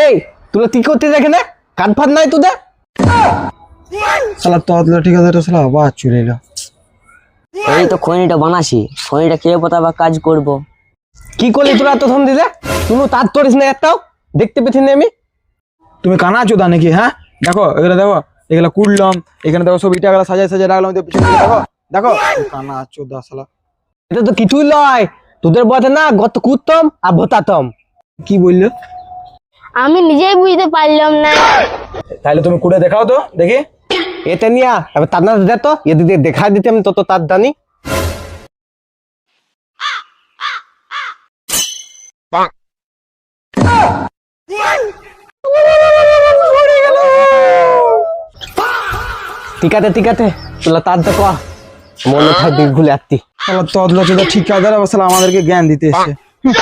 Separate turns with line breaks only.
এই তুই কি করতে দেখে না কান ফান নাই তোদের
শালা তদলা ঠিকাদার শালা আবার চলে এলো।
এই তো খনিটা বানাসি, খনিটা কে পতা কাজ করব।
কি করলি তোরা এত ধন দিলে তুই তার তোরিস না একটাও দেখতে পেছি না আমি।
তুমি কানা চোদা নাকি? হ্যাঁ দেখো এগুলো, দেখো এগুলো কুড়লাম, এখানে দেখো সব ইটাগুলো সাজায় সাজায় রাখলাম, পিছনে দেখো দেখো কানা চোদা শালা।
এটা তো কিছুই লয়, তোদের বলতে না গত কুত্তম আর ভোতাতম।
কি বললো?
আমি নিজেই বুঝতে পারলাম না।
তাহলে তুমি কুড়ে দেখাও তো দেখি।
এটা নিয়া এবার তার না দে তো এদিকে দেখা দিতে আমি তত তার জানি। ঠিক আছে তোলা তার দেখো মনে থাকবি ঘুলে আসতি।
শালা তদলা চোদা ঠিকাদার আবার শালা আমাদেরকে জ্ঞান দিতে এসছে।